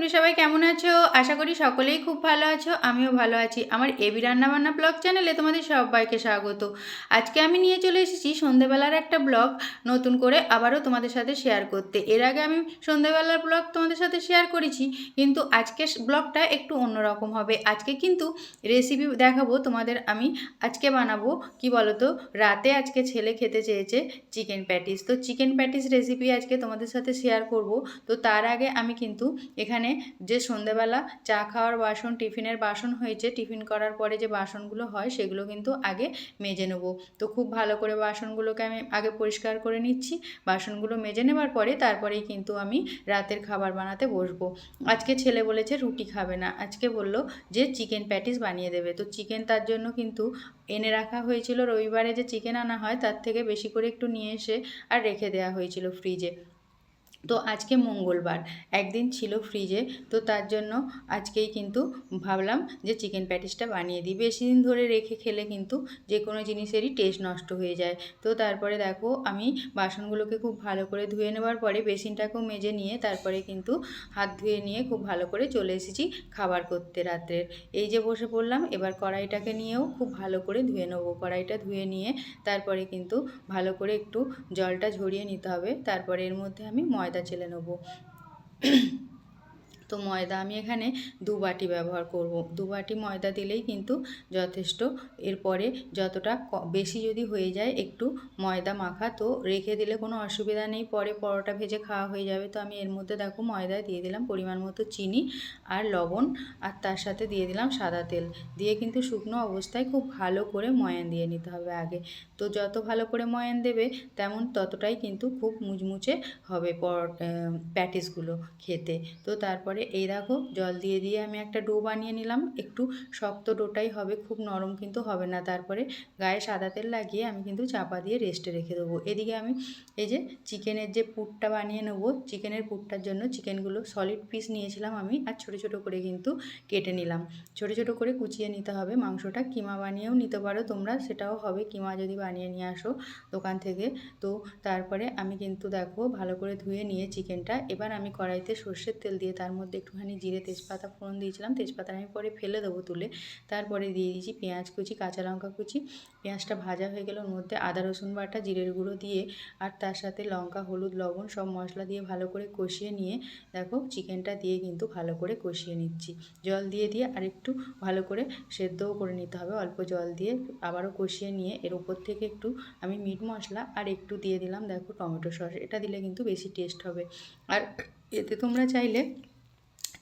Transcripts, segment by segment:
তোমরা সবাই কেমন আছো? আশা করি সকলেই খুব ভালো আছো। আমিও ভালো আছি। আমার এবি রান্নাবান্না ব্লগ চ্যানেলে তোমাদের সবাইকে স্বাগত। আজকে আমি নিয়ে চলে এসেছি সন্ধ্যেবেলার একটা ব্লগ নতুন করে আবারও তোমাদের সাথে শেয়ার করতে। এর আগে আমি সন্ধ্যেবেলার ব্লগ তোমাদের সাথে শেয়ার করেছি, কিন্তু আজকের ব্লগটা একটু অন্যরকম হবে। আজকে কিন্তু রেসিপি দেখাবো তোমাদের। আমি আজকে বানাবো কি বলো তো, রাতে আজকে ছেলে খেতে চেয়েছে চিকেন প্যাটিস। তো চিকেন প্যাটিস রেসিপি আজকে তোমাদের সাথে শেয়ার করব। তো তার আগে আমি কিন্তু এখানে যে সন্ধ্যেবেলা চা খাওয়ার বাসন, টিফিনের বাসন হয়েছে, টিফিন করার পরে যে বাসনগুলো হয় সেগুলো কিন্তু আগে মেজে নেব। তো খুব ভালো করে বাসনগুলোকে আমি আগে পরিষ্কার করে নিচ্ছি। বাসনগুলো মেজে নেবার পরে তারপরেই কিন্তু আমি রাতের খাবার বানাতে বসবো। আজকে ছেলে বলেছে রুটি খাবে না, আজকে বলল যে চিকেন প্যাটিস বানিয়ে দেবে। তো চিকেন তার জন্য কিন্তু এনে রাখা হয়েছিল। রবিবারে যে চিকেন আনা হয় তার থেকে বেশি করে একটু নিয়ে এসে আর রেখে দেওয়া হয়েছিল ফ্রিজে। তো আজকে মঙ্গলবার, একদিন ছিল ফ্রিজে, তো তার জন্য আজকেই কিন্তু ভাবলাম যে চিকেন প্যাটিসটা বানিয়ে দিই। বেশি দিন ধরে রেখে খেলে কিন্তু যে কোনো জিনিসেরই টেস্ট নষ্ট হয়ে যায়। তো তারপরে দেখো আমি বাসনগুলোকে খুব ভালো করে ধুয়ে নেবার পরে বেসিনটাকেও মেজে নিয়ে তারপরে কিন্তু হাত ধুয়ে নিয়ে খুব ভালো করে চলে এসেছি খাবার করতে রাত্রের। এই যে বসে পড়লাম, এবার কড়াইটাকে নিয়েও খুব ভালো করে ধুয়ে নেবো। কড়াইটা ধুয়ে নিয়ে তারপরে কিন্তু ভালো করে একটু জলটা ঝরিয়ে নিতে হবে। তারপরে এর মধ্যে আমি ময়দা চেলে নেবো। তো ময়দা আমি এখানে 2 বাটি ব্যবহার করব। 2 বাটি ময়দা দিলেই কিন্তু যথেষ্ট। এরপরে যতটা বেশি যদি হয়ে যায় একটু ময়দা মাখা, তো রেখে দিলে কোনো অসুবিধা নেই, পরে পরোটা ভেজে খাওয়া হয়ে যাবে। তো আমি এর মধ্যে দেখো ময়দা দিয়ে দিলাম পরিমাণ মতো চিনি আর লবণ, আর তার সাথে দিয়ে দিলাম সাদা তেল। দিয়ে কিন্তু শুকনো অবস্থায় খুব ভালো করে ময়ান দিয়ে নিতে হবে আগে। তো যত ভালো করে ময়ান দেবে তেমন ততটাই কিন্তু খুব মুচমুচে হবে প্যাটিসগুলো খেতে। তো তারপরে এই দেখো জল দিয়ে দিয়ে আমি একটা ডো বানিয়ে নিলাম। একটু শক্ত ডোটাই হবে, খুব নরম কিন্তু হবে না। তারপরে গায়ে সাদা তেল লাগিয়ে আমি কিন্তু চাপা দিয়ে রেস্টে রেখে দেবো। এদিকে আমি এই যে চিকেনের যে পুরটা বানিয়ে নেবো, চিকেনের পুরটার জন্য চিকেনগুলো সলিড পিস নিয়েছিলাম আমি, আর ছোটো ছোটো করে কিন্তু কেটে নিলাম। ছোটো ছোটো করে কুচিয়ে নিতে হবে। মাংসটা কিমা বানিয়েও নিতে পারো তোমরা, সেটাও হবে কিমা যদি বানিয়ে নিয়ে আসো দোকান থেকে। তো তারপরে আমি কিন্তু দেখো ভালো করে ধুয়ে নিয়ে চিকেনটা, এবার আমি কড়াইতে সর্ষের তেল দিয়ে তার মধ্যে একটুখানি জিরে তেজপাতা ফোড়ন দিয়েছিলাম। তেজপাতা আমি পরে ফেলে দেবো তুলে। তারপরে দিয়ে দিয়েছি পেঁয়াজ কুচি, কাঁচা লঙ্কা কুচি। পেঁয়াজটা ভাজা হয়ে গেলে ওর মধ্যে আদা রসুন বাটা, জিরের গুঁড়ো দিয়ে আর তার সাথে লঙ্কা, হলুদ, লবণ সব মশলা দিয়ে ভালো করে কষিয়ে নিয়ে দেখো চিকেনটা দিয়ে কিন্তু ভালো করে কষিয়ে নিচ্ছি। জল দিয়ে দিয়ে আর একটু ভালো করে সেদ্ধও করে নিতে হবে অল্প জল দিয়ে। আবারও কষিয়ে নিয়ে এর উপর থেকে একটু আমি মিট মশলা আর একটু দিয়ে দিলাম দেখো টমেটো সস। এটা দিলে কিন্তু বেশি টেস্ট হবে। আর এতে তোমরা চাইলে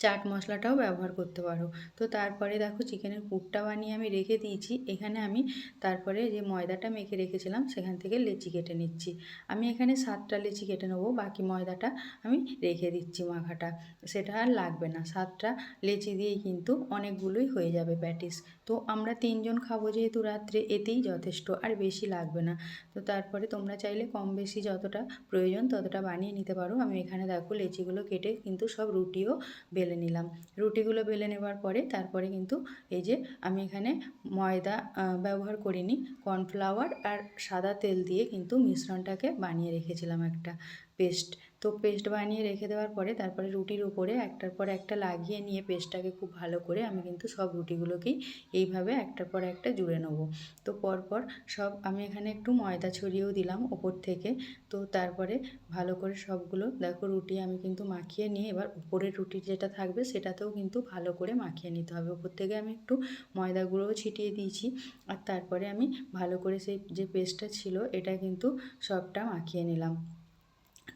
চাট মশলাটাও ব্যবহার করতে পারো। তো তারপরে দেখো চিকেনের পুরটা বানিয়ে আমি রেখে দিয়েছি। এখানে আমি তারপরে যে ময়দাটা মেখে রেখেছিলাম সেখান থেকে লেচি কেটে নিচ্ছি। আমি এখানে 7টা লেচি কেটে নেবো, বাকি ময়দাটা আমি রেখে দিচ্ছি মাখাটা, সেটা আর লাগবে না। 7টা লেচি দিয়েই কিন্তু অনেকগুলোই হয়ে যাবে প্যাটিস। তো আমরা 3 জন খাবো যেহেতু রাত্রে, এতেই যথেষ্ট, আর বেশি লাগবে না। তো তারপরে তোমরা চাইলে কম বেশি যতটা প্রয়োজন ততটা বানিয়ে নিতে পারো। আমি এখানে দেখো লেচিগুলো কেটে কিন্তু সব রুটিও বেলে নিলাম। রুটিগুলো বেলে নেবার পরে তারপরে কিন্তু এই যে আমি এখানে ময়দা ব্যবহার করিনি, কর্নফ্লাওয়ার আর সাদা তেল দিয়ে কিন্তু মিশ্রণটাকে বানিয়ে রেখেছিলাম একটা পেস্ট। তো পেস্ট বানিয়ে রেখে দেওয়ার পরে তারপরে রুটির উপরে একটার পর একটা লাগিয়ে নিয়ে পেস্টটাকে খুব ভালো করে আমি কিন্তু সব রুটিগুলোকেই এইভাবে একটার পর একটা জুড়ে নেবো। তো পরপর সব আমি এখানে একটু ময়দা ছড়িয়েও দিলাম ওপর থেকে। তো তারপরে ভালো করে সবগুলো দেখো রুটি আমি কিন্তু মাখিয়ে নিয়ে এবার উপরের রুটি যেটা থাকবে সেটাতেও কিন্তু ভালো করে মাখিয়ে নিতে হবে। উপর থেকে আমি একটু ময়দা গুঁড়োও ছিটিয়ে দিয়েছি। আর তারপরে আমি ভালো করে সেই যে পেস্টটা ছিল এটা কিন্তু সবটা মাখিয়ে নিলাম।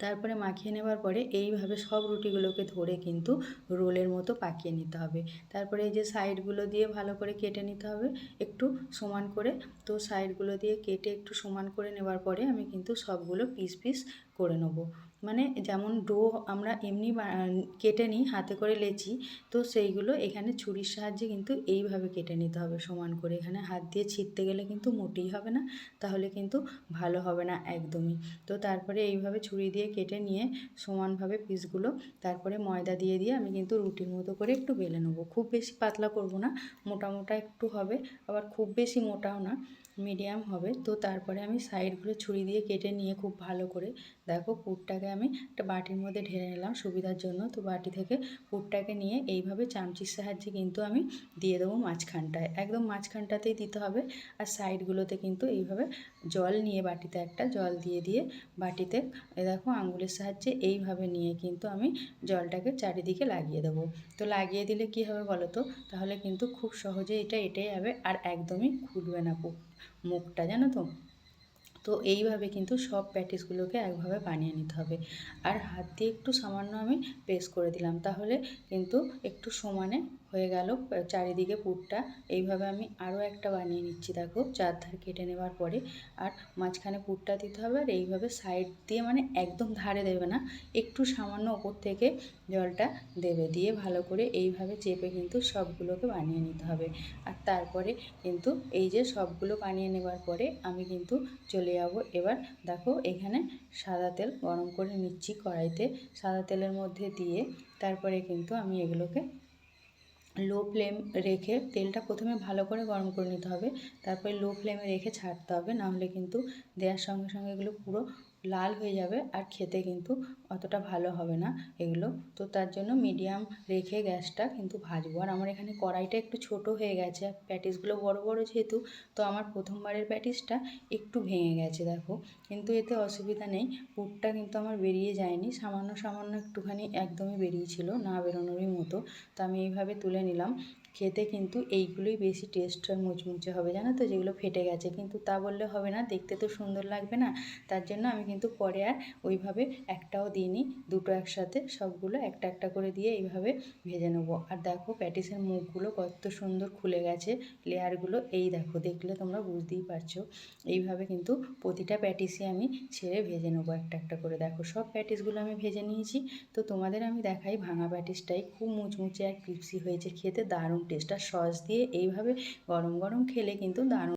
তারপরে মাখিয়ে নেবার পরে এইভাবে সব রুটিগুলোকে ধরে কিন্তু রোলের মতো পাকিয়ে নিতে হবে। তারপরে এই যে সাইডগুলো দিয়ে ভালো করে কেটে নিতে হবে একটু সমান করে। তো সাইডগুলো দিয়ে কেটে একটু সমান করে নেবার পরে আমি কিন্তু সবগুলো পিস পিস করে নেবো। মানে যেমন ডো আমরা এমনি কেটে নিই হাতে করে লেচি, তো সেইগুলো এখানে ছুরির সাহায্যে কিন্তু এইভাবে কেটে নিতে হবে সমান করে। এখানে হাত দিয়ে ছিঁড়তে গেলে কিন্তু মোটেই হবে না, তাহলে কিন্তু ভালো হবে না একদমই। তো তারপরে এইভাবে ছুরি দিয়ে কেটে নিয়ে সমানভাবে পিসগুলো তারপরে ময়দা দিয়ে দিয়ে আমি কিন্তু রুটির মতো করে একটু বেলে নেবো। খুব বেশি পাতলা করব না, মোটা মোটা একটু হবে, আবার খুব বেশি মোটাও না। মিডিয়াম হবে। তো তারপরে আমি সাইডগুলো ছুরি দিয়ে কেটে নিয়ে খুব ভালো করে দেখো পুরটাকে আমি একটা বাটির মধ্যে ঢেলে নিলাম সুবিধার জন্য। তো বাটি থেকে পুরটাকে নিয়ে এইভাবে চামচির সাহায্যে কিন্তু আমি দিয়ে দেবো মাঝখানটায়, একদম মাঝখানটাতেই দিতে হবে। আর সাইডগুলোতে কিন্তু এইভাবে জল নিয়ে বাটিতে একটা জল দিয়ে দিয়ে বাটিতে দেখো আঙুলের সাহায্যে এইভাবে নিয়ে কিন্তু আমি জলটাকে চারিদিকে লাগিয়ে দেবো। তো লাগিয়ে দিলে কী হবে বলো তো, তাহলে কিন্তু খুব সহজে এটা এঁটে যাবে আর একদমই খুলবে না মুখটা, জানো তো। তো এইভাবে কিন্তু সব প্যাটিসগুলোকে একভাবে বানিয়ে নিতে হবে। আর হাত দিয়ে একটু সামান্য আমি প্রেস করে দিলাম, তাহলে কিন্তু একটু সমানে হয়ে গেল চারিদিকে পুরটা। এইভাবে আমি আরও একটা বানিয়ে নিচ্ছি, দেখো চারধার কেটে নেওয়ার পরে। আর মাঝখানে পুরটা দিতে হবে আর এইভাবে সাইড দিয়ে, মানে একদম ধারে দেবে না, একটু সামান্য ওপর থেকে জলটা দেবে, দিয়ে ভালো করে এইভাবে চেপে কিন্তু সবগুলোকে বানিয়ে নিতে হবে। আর তারপরে কিন্তু এই যে সবগুলো বানিয়ে নেওয়ার পরে আমি কিন্তু চলে যাব এবার, দেখো এখানে সাদা তেল গরম করে নিচ্ছি কড়াইতে। সাদা তেলের মধ্যে দিয়ে তারপরে কিন্তু আমি এগুলোকে লো ফ্লেম রেখে, তেলটা প্রথমে ভালো করে গরম করে নিতে হবে, তারপরে লো ফ্লেমে রেখে ছাড়তে হবে, নাহলে কিন্তু দেওয়ার সঙ্গে সঙ্গে এগুলো পুরো লাল হয়ে যাবে আর খেতে কিন্তু অতটা ভালো হবে না এগুলো। তো তার জন্য মিডিয়াম রেখে গ্যাসটা কিন্তু ভাজবো। আর আমার এখানে কড়াইটা একটু ছোট হয়ে গেছে, প্যাটিসগুলো বড় বড় যেহেতু, তো আমার প্রথমবারের প্যাটিসটা একটু ভেঙে গেছে দেখো, কিন্তু এতে অসুবিধা নেই। পুরটা কিন্তু আমার বেরিয়ে যায়নি, সামান্য সামান্য একটুখানি একদমই বেরিয়েছিল, না বেরোনোরই মতো। তো আমি এইভাবে তুলে নিলাম। খেতে কিন্তু এইগুলোই বেশি টেস্ট আর মুচমুচে হবে, জানো তো, যেগুলো ফেটে গেছে। কিন্তু তা বললে হবে না, দেখতে তো সুন্দর লাগবে না, তার জন্য আমি কিন্তু পরে আর ওইভাবে একটাও দিইনি, দুটো একসাথে সবগুলো একটা একটা করে দিয়ে এইভাবে ভেজে নেবো। আর দেখো প্যাটিসের মুখগুলো কত সুন্দর খুলে গেছে, লেয়ারগুলো এই দেখো, দেখলে তোমরা বুঝতেই পারছো। এইভাবে কিন্তু প্রতিটা প্যাটিসই আমি ছেড়ে ভেজে নেবো একটা একটা করে। দেখো সব প্যাটিসগুলো আমি ভেজে নিয়েছি। তো তোমাদের আমি দেখাই ভাঙা প্যাটিসটাই, খুব মুচমুচে আর ক্রিপসি হয়েছে, খেতে দারুণ টেস্ট। আর সস দিয়ে এইভাবে গরম গরম খেলে কিন্তু দারুণ।